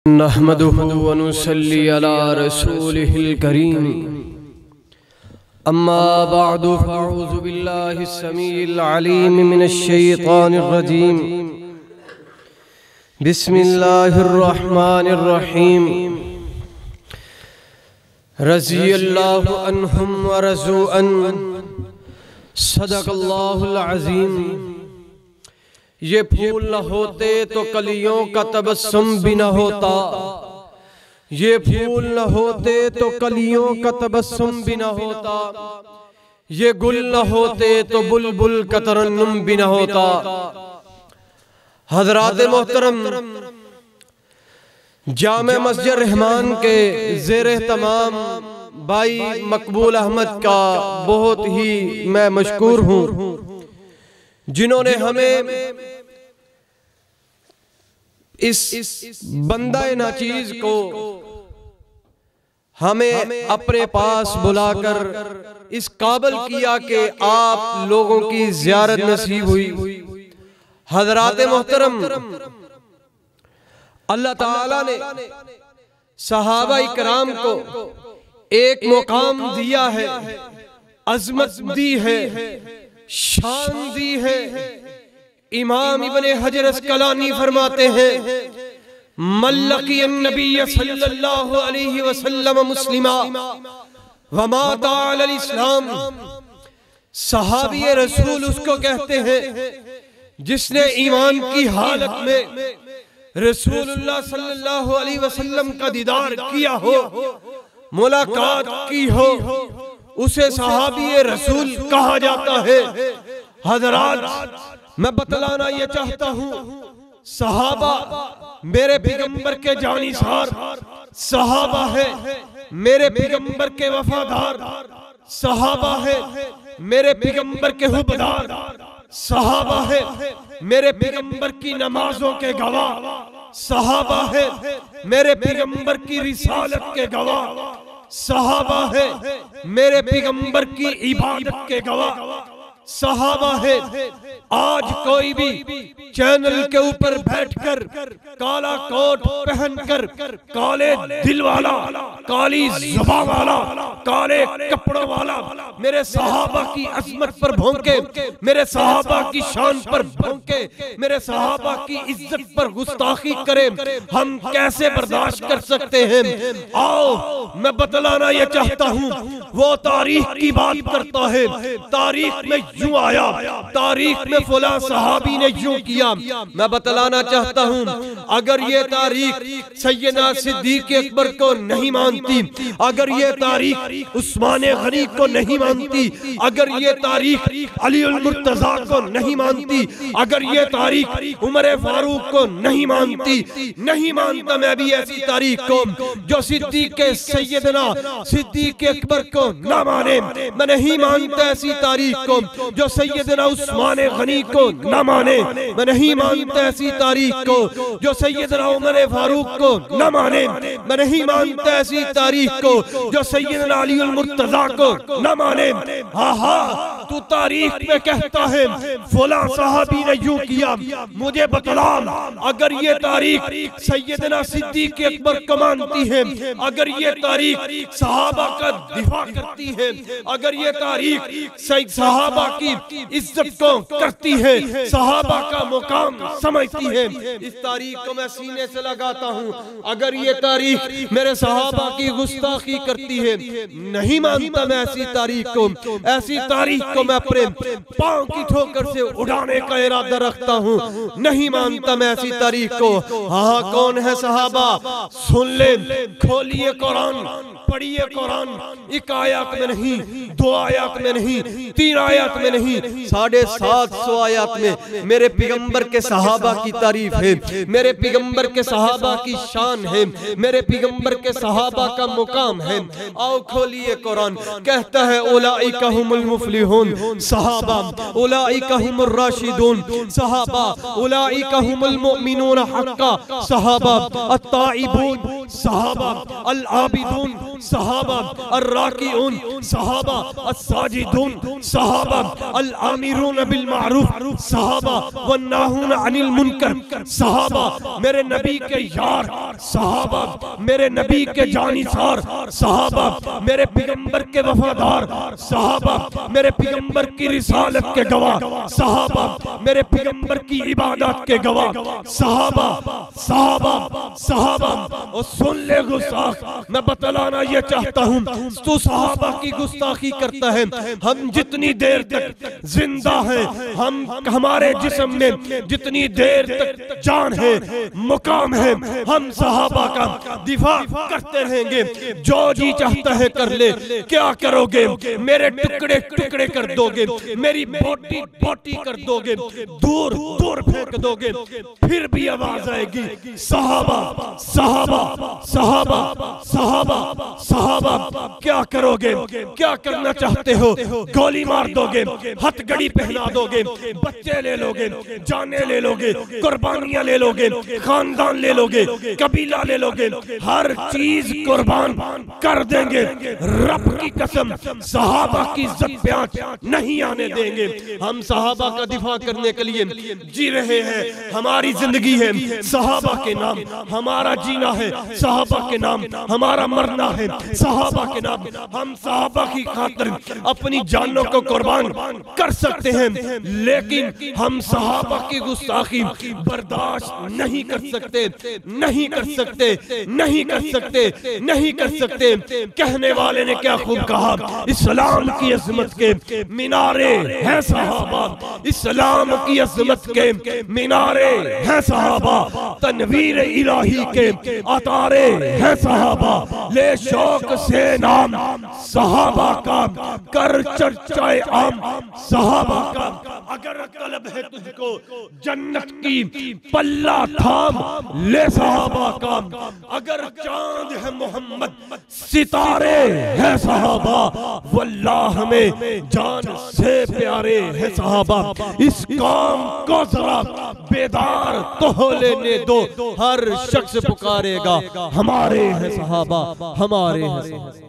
नहमदुहु व नुसल्ली अला रसूलिहिल करीम। अम्मा बअदु फ़अऊज़ु बिल्लाहि स्समीइल अलीम मिनश शैतानिर रजीम। बिस्मिल्लाहिर रहमानिर रहीम। रज़ियल्लाहु अन्हुम व रज़ू अन। सदक़ल्लाहुल अज़ीम। ये फूल न होते तो कलियों का तबस्सुम भी न होता। ये फूल न होते तो कलियों का तबस्सुम भी न होता। ये गुल न होते तो बुलबुल का तरन्नुम भी न होता। हज़रात मोहतरम, जामे मस्जिद रहमान के ज़ेरे तमाम भाई मकबूल अहमद का बहुत ही मैं मशकूर हूँ, जिन्होंने हमें इस बंदाए नाचीज को हमें अपने पास बुलाकर इस काबिल किया कि आप लोगों की ज़ियारत नसीब हुई। हज़रात मोहतरम, अल्लाह ताला ने सहाबा इकराम को एक मुकाम दिया है, अज़मत दी है, शान दी है। इमाम इब्ने हजर अस्कलानी फरमाते हैं, मल्लकियन नबी सल्लल्लाहु अलैहि वसल्लम मुस्लिमा व माता अलल इस्लाम। सहाबी रसूल उसको कहते हैं जिसने ईमान की हालत में रसूलुल्लाह सल्लल्लाहु अलैहि वसल्लम का दीदार किया हो, मुलाकात की हो, उसे सहाबी रसूल कहा जाता है। हज़रात, मैं बतलाना ये चाहता हूँ, सहाबा मेरे पैगंबर के जानिसार, सहाबा है मेरे पैगंबर के वफादार, सहाबा है मेरे पैगंबर के हुबदार, सहाबा है मेरे पैगंबर की नमाजों के गवाह, सहाबा है मेरे पैगंबर की रिसालत के गवाह, सहाबा है मेरे पैगंबर की इबादत के गवाह, सहाबा है। आज कोई भी चैनल के ऊपर बैठकर काला कोट पहनकर, काले दिल वाला, काली ज़ुबान वाला, काले कपड़ों वाला मेरे सहाबा की अज़मत पर भौंके, मेरे सहाबा की शान पर भौंके, मेरे सहाबा की इज्जत पर गुस्ताखी करे, हम कैसे बर्दाश्त कर सकते हैं? आओ, मैं बतलाना यह चाहता हूँ, वो तारीख की बात करता है, तारीख में यूं आया, तारीख में फला सहाबी ने यूं किया। मैं बतलाना चाहता हूं, अगर ये तारीख सैयदना सिद्दीक़ अकबर को नहीं मानती, अगर ये तारीख उस्मान गनी को नहीं मानती, अगर ये तारीख अली उल मुर्तज़ा को नहीं मानती, अगर ये तारीख उमर फारूक को नहीं मानती, नहीं मानता मैं भी ऐसी तारीख को जो सिद्दीक़ सैयदना सिद्दीक़ अकबर को न माने। मैं नहीं मानता ऐसी तारीख को जो सैयदना उस्मान गनी को न माने। मैं नहीं मानता ऐसी तारीख को जो सैयदना उमर फारूक को न माने। मैं नहीं मानता ऐसी तारीख को जो सैयदना अली उल मुर्तज़ा को न माने। हाँ हाँ, तू तारीख में कहता है फला सहाबी ने यूं किया, मुझे बतला, अगर ये तारीख सैयदना सिद्दीक़ अकबर को मानती है, अगर ये तारीख सहाबा का दिफा करती है, अगर ये तारीख सहाबा की इज्जत को करती है, सहाबा का मुकाम समझती है, इस तारीख को मैं सीने से लगाता हूँ। अगर ये तारीख मेरे सहाबा की गुस्ताखी करती है, नहीं मानता मैं ऐसी तारीख को। ऐसी तारीख को मैं अपने पांव की ठोकर से उड़ाने का इरादा रखता हूँ। नहीं मानता मैं ऐसी तारीख को। हाँ, कौन है सहाबा? सुन ले, खोलिए कुरान, पढ़िए कुरान। एक आयत में नहीं, दो आयत में नहीं, तीन आयत में नहीं, 750 आयत में मेरे पैगंबर के सहाबा की तारीफ है, मेरे पैगंबर के सहाबा की शान है, मेरे पैगंबर के सहाबा का मुकाम है। आओ खोलिए कुरान। कहता है उलाइका हुमुल मुफलिहून, सहाबा उलाइका हुमुर राशिदून, सहाबा उलाइका हुमुल मुमिनून हक्का, सहाबा अत्ताइबून, सहाबा अल आबिदून, सहाबा अर्राकिऊन, सहाबा अस्साजिदून, सहाबा, अल आमिरून बिल मारूफ सहाबा, वन्नाहून अनिल मुनकर सहाबा, मेरे नबी के यार सहाबा, मेरे नबी के जानिसार सहाबा, मेरे पैगंबर के वफादार सहाबा, मेरे पैगंबर की रिसालत के गवाह सहाबा, मेरे पैगंबर की इबादत के गवाह सहाबा सहाबा सहाबा। और सुन ले गुस्ताख, मैं बतलाना ये चाहता हूँ, तू सहाबा की गुस्ताखी करता है। हम जितनी देर तक जिंदा हैं, हम हमारे जिस्म में जितनी देर तक जान है, मुकाम है, हम सहाबा का दिफा करते रहेंगे। जो जी चाहता है कर ले, क्या करोगे? मेरे टुकड़े टुकड़े कर दोगे, मेरी बोटी बोटी कर दोगे, दूर दूर फेंक दोगे, फिर भी आवाज आएगी सहाबा सहाबा सहाबा सहाबा सहाबा। क्या करोगे? क्या करना चाहते हो? गोली मार दोगे, हथकड़ी पहना दोगे, बच्चे ले लोगे, जाने ले लोगे, कुर्बानियां ले लोगे, खानदान ले लोगे, कबीला ले लोगे, हर चीज कुर्बान कर देंगे। रब की कसम, सहाबा की इज्जत पे आंच नहीं आने देंगे। हम सहाबा का दिफा करने के लिए जी रहे हैं, हमारी जिंदगी है सहाबा के नाम, हमारा जीना है सहाबा के नाम, हमारा मरना है सहाबा के नाम। हम सहाबा की खातिर अपनी जानों को कुर्बान कर सकते हैं, लेकिन हम सहाबा की गुस्ताखी बर्दाश्त नहीं कर सकते, नहीं कर सकते, नहीं कर सकते, नहीं कर सकते। कहने वाले ने क्या खूब कहा, इस्लाम की अजमत के मीनारे हैं सहाबा, इस्लाम की अजमत के मीनारे हैं सहाबा, तनवीर इलाही के अतारे हैं सहाबा। ले शौक से नाम सहाबा का, कर चर्चाए आम सहाबा का। अगर तलब है तुझको जन्नत की, पल्ला थाम ले सहाबा का। अगर चांद है मोहम्मद, सितारे हैं सहाबा, वल्लाह में जान से प्यारे हैं सहाबा। इस काम को जरा बेदार तो हो लेने दो, हर शख्स पुकारेगा हमारे हैं सहाबा, हमारे हैं सहाबा।